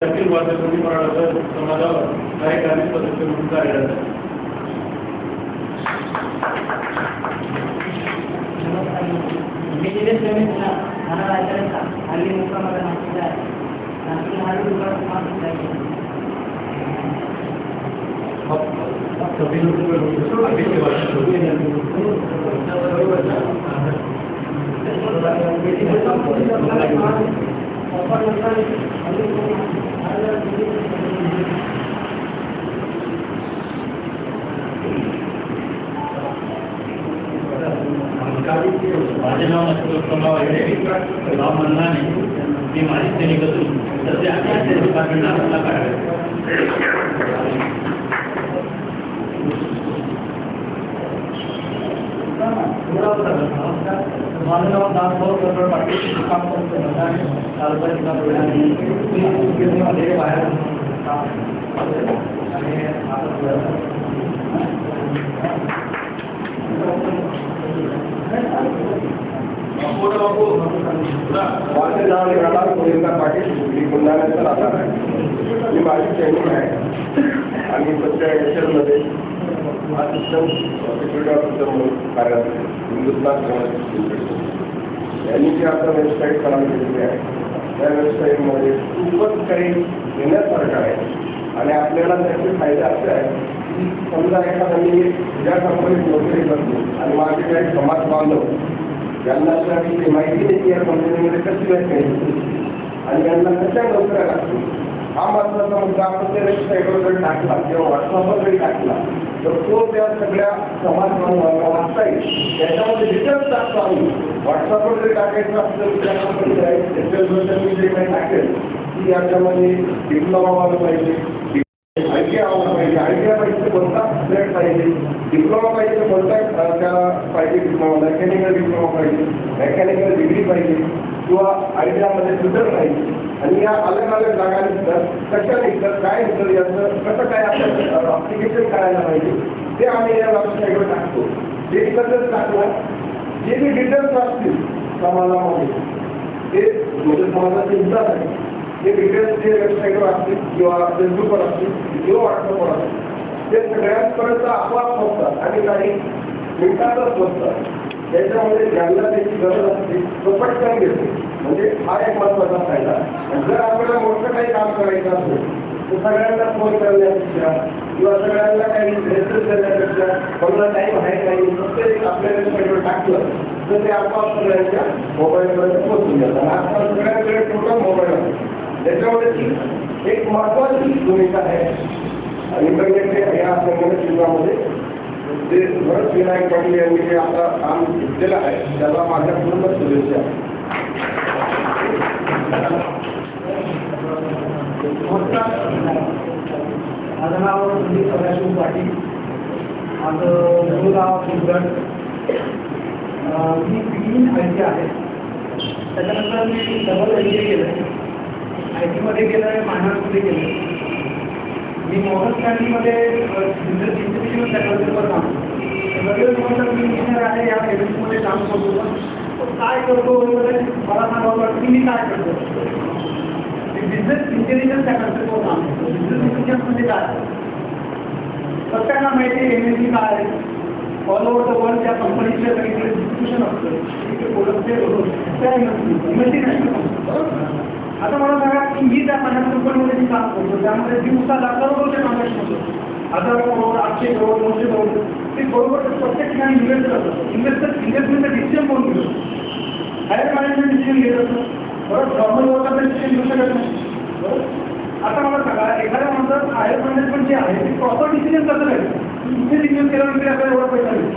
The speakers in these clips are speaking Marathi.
अखिल भारतीय मराठा समाजावर कार्यकारी सदस्य म्हणून कार्यरत आहे. मी निलेश रमेशला मला राज्याचा हल्ली मुक्कामाला नाशिकला आहे. नाशिक हल्ली माझे नाव नक्षत्रराव हेडे गाव मंदाने. मी माजी सैनिक असून सध्या डिपार्टमेंट नाशिकला कार्यरत माझं नाव दासभाऊ चंद्र पाटील. काम करतो तालुका मध्ये बाहेर माझे नाव निराला गोविंदा पाटील. मी बुलढाण्याचा राहणार आहे. मी माझी सैनिक आहे आणि सध्या एशियनमध्ये असिस्टंट सिक्युरिटी ऑफिसर म्हणून कार्यरत आहे. हिंदुस्थान यांनी जी आता वेबसाईट चालू केलेली आहे त्या वेबसाईटमध्ये खूपच काही घेण्यासारखं आहे आणि आपल्याला त्याचे फायदे असे आहेत की समजा एखाद्याने ज्या कंपनीत नोकरी करतो आणि माझे काही समाज बांधव ज्यांना अशी माहिती नाही की या कंपनीमध्ये कशी वेबसाईट आणि त्यांना कशा नोकऱ्या लागतील हा महत्त्वाचा मुद्दा आपण त्या वेबसाईटवर जरी टाकला किंवा व्हॉट्सअपवर जरी टाकला तर तो त्या सगळ्या समाज बांधवांना वाचता येईल. त्याच्यामध्ये डिटेल्स टाकतो आम्ही. व्हॉट्सअपवर जरी टाकायचं असलं त्या कंपनीचं आहे त्याच्याबद्दल मी जे काही टाकेल की याच्यामध्ये डिप्लोमा व्हायला पाहिजे, ITI आला पाहिजे, ITI पाहिजे कोणता ग्रेड पाहिजे, डिप्लोमा पाहिजे कोणता त्याला पाहिजे, डिप्लोमा मेकॅनिकल डिप्लोमा पाहिजे, मेकॅनिकल डिग्री पाहिजे किंवा ITI ट्युटर पाहिजे आणि या अलग अलग जागा निघतात कशा निघतात काय निघतं याचं कसं काय आपल्याला अप्लिकेशन करायला पाहिजे ते आम्ही या वेबसाईटवर टाकतो. जे कसं टाकलं जे बी डिटेल्स असतील समाजामध्ये ते म्हणजे समाजाचे हिताच आहे ते डिटेल्स जे वेबसाईटवर असतील किंवा फेसबुकवर असतील किंवा व्हॉट्सअपवर असतील ते सगळ्यांपर्यंत आपोआप पोहोचतात आणि काही मिनिटातच पोहोचतात. त्याच्यामध्ये ज्यांना त्याची गरज असते तो पटकन घेतो. म्हणजे हा एक महत्त्वाचा फायदा. आणि जर आपल्याला मोठं काही काम करायचं असेल तर सगळ्यांना फोन करण्यापेक्षा किंवा सगळ्यांना काही मेसेज करण्यापेक्षा कोणाला टाईम आहे काही प्रत्येक आपल्या वेबसाईटवर टाकलं तर ते आपोआप सगळ्यांच्या मोबाईलपर्यंत पोहोचून जातात. आजकाल सगळ्यांकडे टोटल मोबाईल आहे. त्याच्यामध्ये ती एक महत्त्वाची भूमिका आहे. इंटरनेटचे या संगणक युगामध्ये जे भरत विनायक पाटील यांनी जे आता काम घेतलेलं आहे त्याला माझ्या पूर्ण शुभेच्छा. माझं नाव संदीप सदाशिव पाटील. माझं मूळ गाव सुरगड. मी ग्रीन IT आहे. त्याच्यानंतर मी डबल MBA केलं आहे. IT मध्ये केलं आहे, फायनान्समध्ये केलं आहे. मी मॉडर्न स्टँडीमध्ये बिझनेस इन्स्टिट्यूशन टेक्नॉलॉजीवर काम करतो. मी इंजिनियर आहे या केमिस्ट्रीमध्ये काम करतो. काय करतो म्हणजे मला सांगावं वाटतं की मी काय करतो. बिझनेस इंटेलिजन्स टेक्नॉलॉजीवर काम करतो. बिझनेस इंटेलिजन्स म्हणजे काय प्रत्येकाला माहिती आहे MNC काय आहे. ऑल ओव्हर द वर्ल्ड त्या कंपनीचे सगळीकडे डिस्ट्रिब्युशन असतं तिथे प्रोडक्टचे त्या मल्टीनॅशनल कंपनी. आता मला सांगा की मी त्या फायनान्स कंपनीमध्ये काम करतो त्यामध्ये दिवसाला करोडोचे ट्रान्झॅक्शन होतं. 1000 करोड 800 करोड 900 करोड ते बरोबर प्रत्येक ठिकाणी इन्व्हेस्ट करतात. इन्व्हेस्टमेंटचा डिसिजन कोण घेतो. हायर मॅनेजमेंट डिसिजन घेत असतं. बरोबर नॉर्मल वर्करचा डिसिजन घेऊ शकत नाही. बरोबर आता मला सांगा एखाद्या माणसाचं हायर मॅनेजमेंट जे आहे ते प्रॉपर डिसिजन कसं घ्यायचं. इथे डिसिजन केल्यानंतर आपल्याला एवढा पैसा मिळतो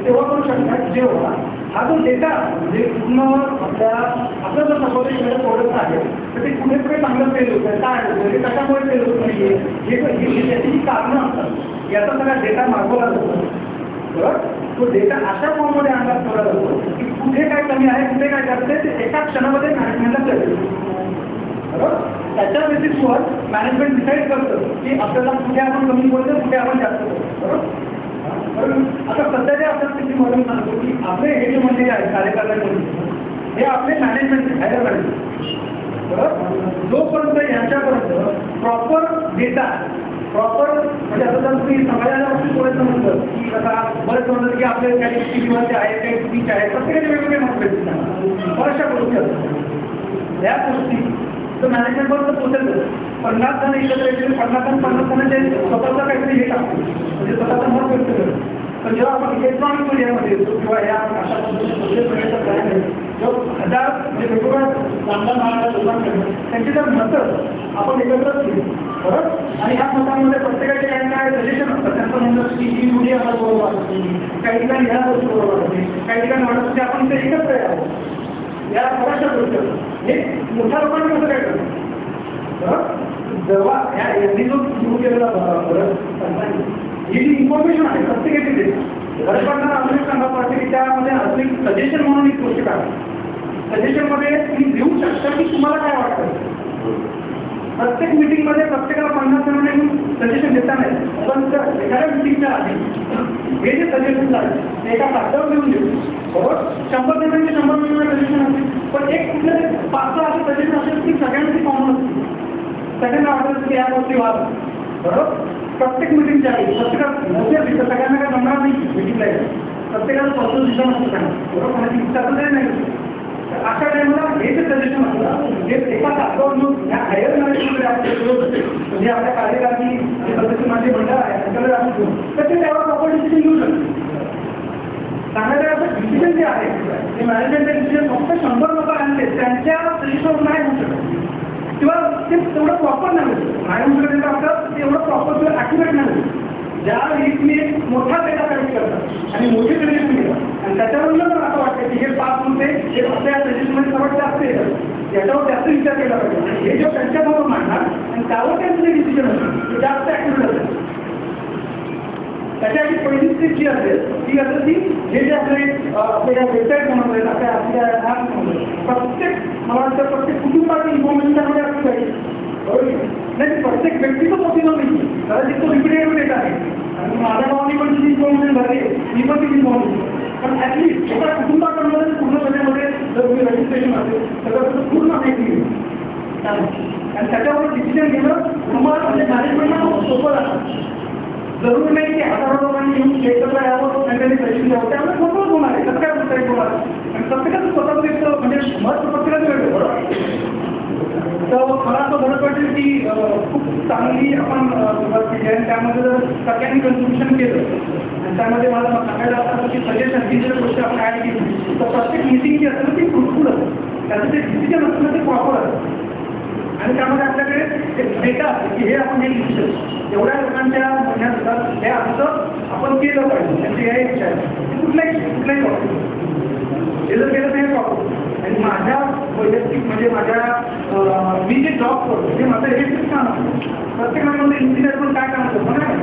तेव्हा करू शकतात जेव्हा हा जो डेटा म्हणजे पूर्ण आपलं जर सपोज एखादं प्रोडक्ट आहे तर ते कुठे कुठे चांगलं फेल होतं आहे काय होतं ते कशामुळे फेल होत नाही हे त्याची जी कारणं असतात याचा सगळा डेटा मागवला जातो. बरोबर तो डेटा अशा फॉर्ममध्ये अंदाज ठेवला जातो की कुठे काय कमी आहे कुठे काय जास्त आहे ते एका क्षणामध्ये मॅनेजमेंटला कळेल. बरोबर त्याच्या बेसिसवर मॅनेजमेंट डिसाईड करतं की आपल्याला कुठे आपण कमी पडतो कुठे आपण जास्त पडतो. बरोबर आता सध्याच्या आपण स्थिती म्हणून सांगतो की आपले हे जे म्हणजे आहे कार्यकारिणी हे आपले मॅनेजमेंट हायर मॅनेजमेंट बरोबर जोपर्यंत यांच्यापर्यंत प्रॉपर डेटा प्रॉपर म्हणजे आता जर तुम्ही समाजाच्या बाबतीत बोलायचं म्हटलं की आता बरेच म्हणतात की आपले काही चुकीचे आहेत काही चुकीचे आहेत प्रत्येकाचे वेगवेगळे मत भेटतात बऱ्याचशा गोष्टी असतात या गोष्टी तर मॅनेजमेंटपर्यंत पोहोचेल 50 जण एकत्र येतील 50 जणांचे स्वतःचा काहीतरी हे टाकतो म्हणजे स्वतःचं मत व्यक्त करतो पण जेव्हा आपण इलेक्ट्रॉनिक मीडियामध्ये येतो किंवा या अशा पद्धतीने सोशल मीडियाचा प्लॅन आहे जेव्हा हजार म्हणजे वेगवेगळ्या लांबला मारणाऱ्या लोकांकडे त्यांची जर मतं आपण एकत्रच केली बरोबर आणि ह्या मतांमध्ये प्रत्येकाचे काही काय सजेशन असतात त्यांचं म्हणणं की ही मीडिया मला बरोबर वाटते काही ठिकाणी ह्या गोष्टी बरोबर वाटते काही ठिकाणी वाटत की आपण ते एकत्र यावं या बऱ्याचशा गोष्टी हे मोठ्या लोकांनी कसं काय करतात जेव्हा यांनी जो सुरू केलेला ही जी इन्फॉर्मेशन आहे प्रत्येकाची देते गरजबांना अजून एक सांगावं वाटते की त्यामध्ये अजून एक सजेशन म्हणून एक गोष्ट काढा सजेशनमध्ये तुम्ही देऊ शकता की तुम्हाला काय वाटतं प्रत्येक मिटिंगमध्ये प्रत्येकाला 50 जणांनी सजेशन देता नाही पण एखाद्या मिटिंगच्या आधी हे जे सजेशन आहे ते एका कागदावर लिहून देऊ बरोबर 100 जणांचे 100 वेगवेगळे सजेशन असतील पण एक कुठलं 5-6 असे सजेशन असेल की सगळ्यांची कॉमन असतील सगळ्यांना वाटत की या गोष्टी व्हावं बरोबर प्रत्येक मिटिंगच्या आधी प्रत्येकाला सगळ्यांना काय जमणार नाही मिटिंगला प्रत्येकाला पर्सनल दिसत नसतं त्यांना बरोबर कोणाची इच्छा तर नाही अशा टाइमला हे जे सजेशन असतं हे एका कागदावर घेऊन या हायर मॅनेजमेंटकडे आपण म्हणजे आपल्या कार्यकारी जे सदस्य माझे मंडळ आहे त्यांच्याकडे आपण घेऊन तर ते त्यावर प्रॉपर डिसिजन घेऊ शकतो सांगायचं असं डिसिजन जे आहे ते मॅनेजमेंटचे डिसिजन फक्त 100 लोक आणले त्यांच्या सजेशनवर नाही होऊ शकत किंवा ते तेवढं प्रॉपर नाही होतं नाही होऊ शकत आपलं ते एवढं प्रॉपर किंवा ॲक्युरेट नाही होतं ज्या रीतीने एक मोठा डेटा कलेक्ट करतात आणि मोठी सजेशन घेतात आणि त्याच्यावरून पण असं वाटतं की हे 5 मुद्दे हे आपल्या सजेशनमध्ये सर्वात जास्त येतात याच्यावर जास्त विचार केला पाहिजे आणि हे जेव्हा त्यांच्याबरोबर मांडणार आणि त्यावर त्यांचं जे डिसिजन असेल ते जास्त ॲक्युरेट असेल त्याच्या आधी पहिली स्टेज जी असेल ती असेल की हे जे आपले आपल्या वेबसाईट म्हणून आपल्या ॲप म्हणून प्रत्येक मला वाटतं प्रत्येक कुटुंबाची इन्फॉर्मेशन त्यामध्ये असली पाहिजे बरोबर नाही प्रत्येक व्यक्तीचं पॉसिबल नाही कदाचित तो रिपीटेड डेटा आहे आणि माझ्या भावानी पण तिची इन्फॉर्मेशन भरली मी पण तिची इन्फॉर्मेशन पण ॲटलीस्ट एका कुटुंबाकडून पूर्ण सगळ्यामध्ये जर तुम्ही रजिस्ट्रेशन असेल तर त्याचं पूर्ण माहिती घेऊ आणि त्याच्यावर डिसिजन घेणं तुम्हाला म्हणजे मॅनेजमेंटला खूप सोपं जातं जरूर नाही की हजारो लोकांनी येऊन एकत्र यावं आणि त्यांनी सजेशन द्यावं त्यामुळे स्वतःच होणार आहे कसं काय होतं आहे होणार आणि प्रत्येकाचं स्वतःचं एक म्हणजे मत प्रत्येकाचं वेगळं बरोबर तर मला असं बरं वाटेल की खूप चांगली आपण सुरुवात केली आहे आणि त्यामध्ये जर सगळ्यांनी कन्ट्रिब्युशन केलं आणि त्यामध्ये मला सांगायला असं की सजेशन ही जर गोष्ट आपण ॲड केली तर प्रत्येक मिटिंग जी असतं ती फ्रुटफुल असतं त्याचं जे डिसिजन असतं ना ते प्रॉपर असतं आणि त्यामध्ये आपल्याकडे एक डेटा असतो की हे आपण हे डिसिजन एवढ्या लोकांच्या म्हणण्यानुसार हे असं आपण केलं पाहिजे त्यांची हे इच्छा आहे कुठल्याही प्रॉब्लेम हे जर केलं तर हे प्रॉब्लेम आणि माझ्या वैयक्तिक म्हणजे माझ्या मी जे जॉब करतो ते माझं इलेक्ट्रिक काम असतं प्रत्येकामध्ये इंजिनियर पण काय काम करतो ना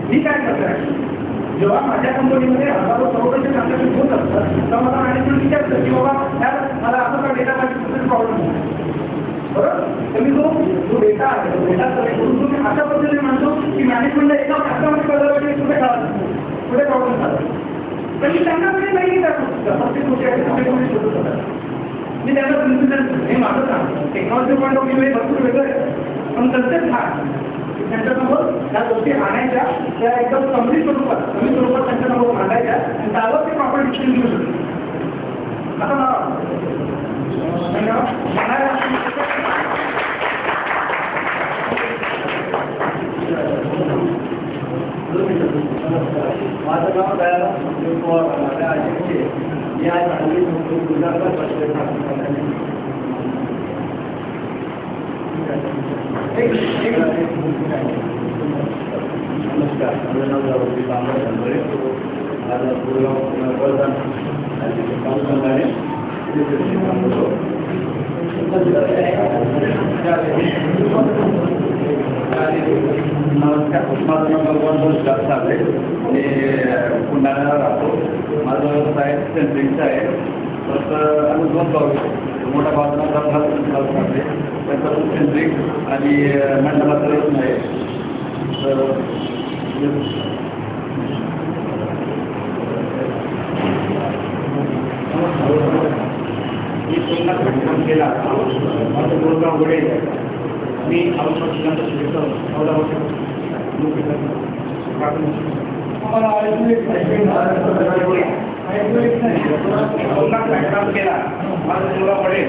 मी काय करतो आहे जेव्हा माझ्या कंपनीमध्ये हजारो करोडचे ट्रान्झॅक्शन होत असतात तेव्हा मला मॅनेजमेंट विचारतं की बाबा यार मला असं का डेटा पाहिजे प्रॉब्लेम बरोबर तर मी जो डेटा आहे तो डेटा कलेक्ट करून तुम्ही अशा पद्धतीने म्हणतो की मॅनेजमेंटला एका खात्यामध्ये कळलं पाहिजे कुठे काढा कुठे प्रॉब्लेम झाला पण मी त्यांच्याकडे नाही प्रत्येक गोष्टी आहे प्रत्येकामध्ये शोधत होतात मी त्यांना प्रिन्सिपल हे माझं काम टेक्नॉलॉजी पॉईंट ऑफ व्ह्यू हे भरपूर वेगळं आहे पण कन्सेप्ट हा त्यांच्यासमोर त्या गोष्टी आणायच्या त्या एकदम कमी स्वरूपात त्यांच्यासमोर मांडायच्या आणि त्यावर ते प्रॉपर डिसिजन घेऊ शकतो आता मला माझं नाव दयाला पवार अध्यक्ष मी आज सांगली गुजरातला नमस्कार माझं नाव जावळी बांबळे धनवरे माझा गुरगाव वळदान काम करणारे नमस्कार माझं नाव भगवान रोजगार साहेब आहे मी पुण्याला राहतो माझा व्यवसाय सेंट्रिंगचा आहे तर आम्ही 2 गाव मोठ्या बाजारात करते त्याचं सेंट्रिंग आणि मंडळाचा येत नाही तर मी सोमनाथ काम केला माझं गोरगाव वडे मी औषध जिल्ह्यात शिक्षक 14 वर्ष आम्हाला ऐकू येत नाही. काम केला माझं गोरगाव वडे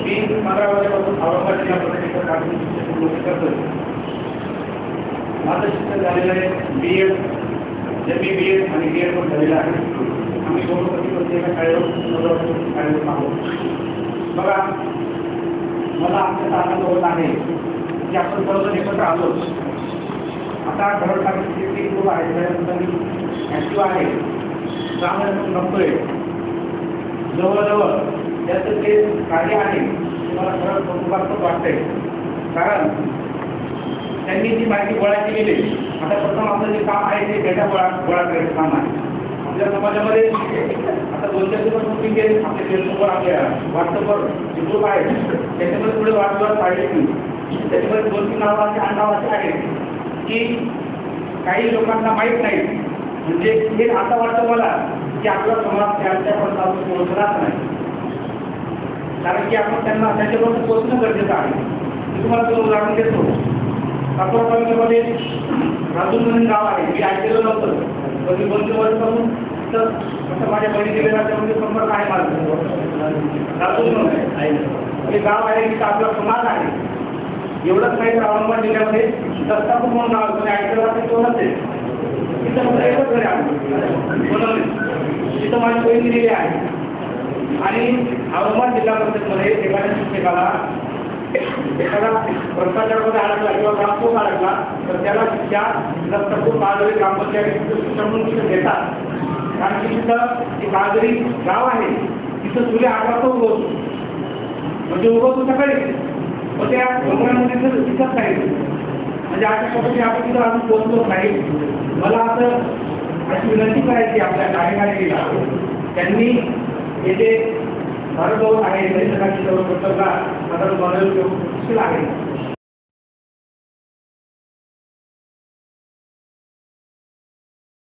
मी 15 वर्षापासून औरंगाबाद जिल्हा परिषदेचं काम करतो. माझं शिक्षण झालेलं आहे BEd ME आणि BEd पण झालेलं आहे. आम्ही दोन पती एका शाळेवर कार्यरत आहोत. बघा मला आमच्या आनंद होत आहे की आपण सर्वजण एकत्र आलो. आता घरकामाची खूप आहे त्याच्यानंतर मी ॲक्टिव्ह आहे चांगलं नसतोय जवळजवळ त्याचं जे कार्य आहे ते मला खरंच कौतुकास्पद वाटतंय. कारण त्यांनी जी माहिती गोळा केलेली आता प्रथम आपलं जे काम आहे ते डेटा गोळा करायचं काम आहे. आपल्या समाजामध्ये आता 2-4 दिवस आपल्या फेसबुकवर आपल्या व्हॉट्सअपवर जे ग्रुप आहे त्याच्यामध्ये थोडे वादविवाद काढले की त्याच्यामध्ये 2-3 नावं असे आहेत की काही लोकांना माहीत नाही. म्हणजे हे आता वाटतं मला की आपला समाज त्यापर्यंत आपण पोहोचलाच नाही. कारण की आपण त्यांना त्यांच्यापर्यंत पोहोचणं गरजेचं आहे. मी तुम्हाला दोन उदाहरण देतो. सातारा तालुक्यामध्ये राजूर म्हणून गाव आहे. मी ऐकलेलं नव्हतं पण मी 2-3 वर्षापासून तर कसं माझ्या बहिणी गेलेला त्यामध्ये संपर्क आहे माझा. राजूर म्हणून आहे गाव आहे तिथं आपला समाज आहे. एवढंच नाही तर औरंगाबाद जिल्ह्यामध्ये दत्तापूर म्हणून गाव तुम्ही ऐकलं असेल तेवढंच आहे. तिथं मला एकच घरी आलो तिथं माझी बहीण दिलेली आहे. आणि औरंगाबाद जिल्हा परिषदमध्ये एखाद्या शिक्षकाला एखादा भ्रष्टाचारामध्ये अडकला किंवा ग्रामसेवक अडकला तर त्याला शिक्षा दत्तापूर काळगरी ग्रामपंचायत शिक्षण म्हणून तिथं देतात. कारण की तिथं ते काळगरी गाव आहे तिथं तुले 8 वाजता उगवतो म्हणजे उगवतो सकाळी मग त्या डोंगरामध्ये दिसत नाही. म्हणजे अशा पद्धतीने आपण तिथं अजून पोहोचलो नाही. मला असं अशी विनंती करायची आपल्या कार्यकारिणीला त्यांनी हे जे भारतभवन आहे त्याच्यासाठी सर्व पुस्तकला साधारण बनवलं मुश्किल आहे.